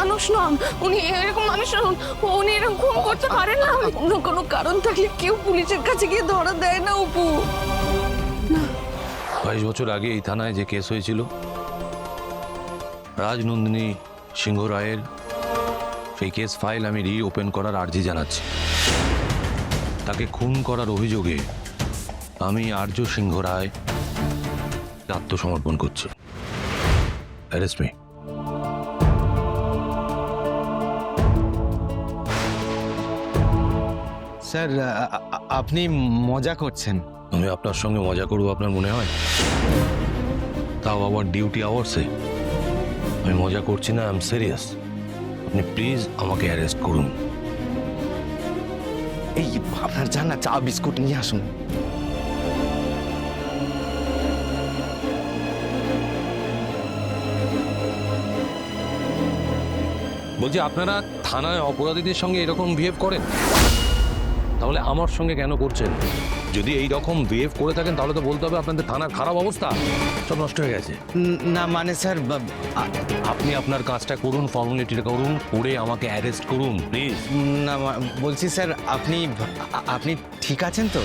মানুষ নন, উনি এরকম মানুষ নন, উনি এরকম খুন করতে পারেন না। অন্য কোনো কারণ থাকলে কেউ পুলিশের কাছে গিয়ে ধরা দেয় না অপু। 22 বছর আগে এই থানায় যে কেস হয়েছিল, রাজনন্দিনী সিংহ রায়ের সেই কেস ফাইল আমি রিওপেন করার আর্জি জানাচ্ছি। তাকে খুন করার অভিযোগে আমি আর্য সিংহ রায় আত্মসমর্পণ করছি। Arrest me. স্যার আপনি মজা করছেন। আমি আপনার সঙ্গে মজা করবো আপনার মনে হয়? তাও আবার ডিউটি আওয়ার্সে। আমি মজা করছি না, আই এম সিরিয়াস। আপনি প্লিজ আমাকে অ্যারেস্ট করুন। এই আপনার যান না, চা বিস্কুট নিয়ে আসুন। বলছি, আপনারা থানায় অপরাধীদের সঙ্গে এরকম বিহেভ করেন? তাহলে আমার সঙ্গে কেন করছেন? যদি এই রকম বিহেভ করে থাকেন তাহলে তো বলতে হবে আপনাদের থানার খারাপ অবস্থা, সব নষ্ট হয়ে গেছে। না মানে স্যার আপনি আপনার কাজটা করুন, ফর্মালিটিটা করুন, করে আমাকে অ্যারেস্ট করুন প্লিজ। না বলছি স্যার আপনি আপনি ঠিক আছেন তো?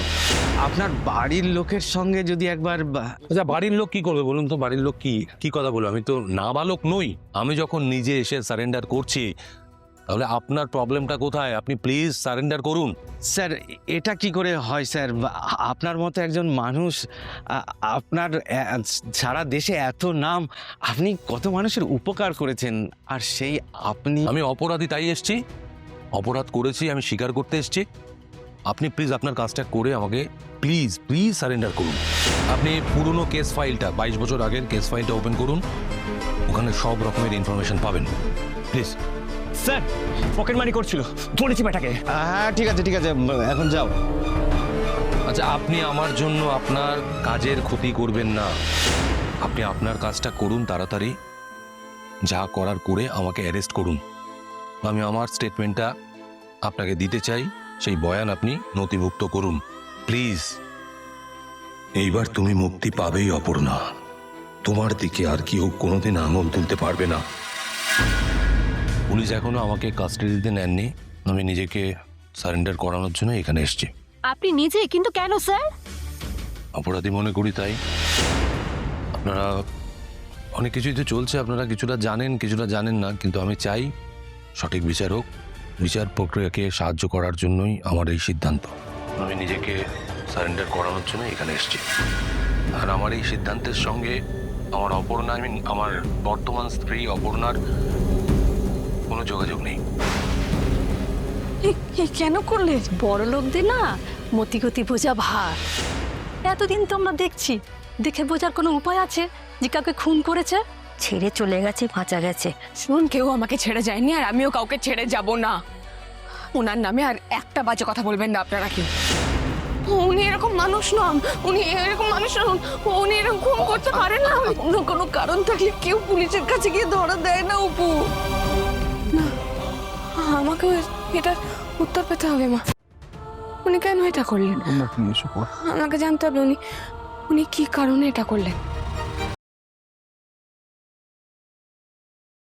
আপনার বাড়ির লোকের সঙ্গে যদি একবার আচ্ছা, বাড়ির লোক কি করবে বলুন তো? বাড়ির লোক কি কথা বলবো? আমি তো নাবালক নই। আমি যখন নিজে এসে সারেন্ডার করছি, তাহলে আপনার প্রবলেমটা কোথায়? আপনি প্লিজ সারেন্ডার করুন। স্যার এটা কি করে হয় স্যার? আপনার মতো একজন মানুষ, আপনার সারা দেশে এত নাম, আপনি কত মানুষের উপকার করেছেন, আর সেই আপনি। আমি অপরাধী তাই এসছি, অপরাধ করেছি, আমি স্বীকার করতে এসছি। আপনি প্লিজ আপনার কাজটা করে আমাকে প্লিজ প্লিজ সারেন্ডার করুন। আপনি পুরনো কেস ফাইলটা, 22 বছর আগের কেস ফাইলটা ওপেন করুন, ওখানে সব রকমের ইনফরমেশন পাবেন প্লিজ। স্যার পকেট মানি করছিল, ধরেছি বেটাকে। হ্যাঁ ঠিক আছে এখন যাও। আচ্ছা, আপনি আমার জন্য আপনার কাজের ক্ষতি করবেন না। আপনি আপনার কাজটা করুন তাড়াতাড়ি, যা করার করে আমাকে অ্যারেস্ট করুন। আমি আমার স্টেটমেন্টটা আপনাকে দিতে চাই, সেই বয়ান আপনি নথিভুক্ত করুন প্লিজ। এইবার তুমি মুক্তি পাবেই অপর্ণা। তোমার দিকে আর কেউ কোনোদিন আঙুল তুলতে পারবে না। পুলিশ এখনো আমাকে কাস্টাডিতে নেননি। আমি নিজেকে সারেন্ডার করানোর জন্য এখানে এসেছি। আপনি নিজে? কিন্তু কেন স্যার? অপরাধী মনে করি তাই। আপনারা অনেক কিছুই তো চলছে, আপনারা কিছুটা জানেন কিছুটা জানেন না, কিন্তু আমি চাই সঠিক বিচার হোক। বিচার প্রক্রিয়াকে সাহায্য করার জন্যই আমার এই সিদ্ধান্ত। আমি নিজেকে সারেন্ডার করানোর জন্য এখানে এসেছি। আর আমার এই সিদ্ধান্তের সঙ্গে আমার অপর্ণা, আমার বর্তমান স্ত্রী অপর্ণার কোনো যোগাযোগ নেই। কেন করলেন? বড় লোকদের না মতিগতি বোঝা ভার। এতদিন তো আমরা দেখছি, দেখে বোঝার কোনো উপায় আছে যে কাউকে খুন করেছে? ছেড়ে চলে গেছে, বাঁচা গেছে। শুনুন, কেউ আমাকে ছেড়ে যায়নি, আর আমিও কাউকে ছেড়ে যাব না। ওনার নামে আর একটা বাজে কথা বলবেন না আপনারা কেউ। উনি এরকম মানুষ নন, উনি এরকম মানুষ নন, উনি এরকম খুন করতে পারেন না। অন্য কোনো কারণ থাকলে কেউ পুলিশের কাছে গিয়ে ধরা দেয় না অপু। না, আমাকে এটা উত্তর পেতে হবে। মা, উনি কেন এটা করলেন? আমাকে জানতে হবে উনি কি কারণে এটা করলেন।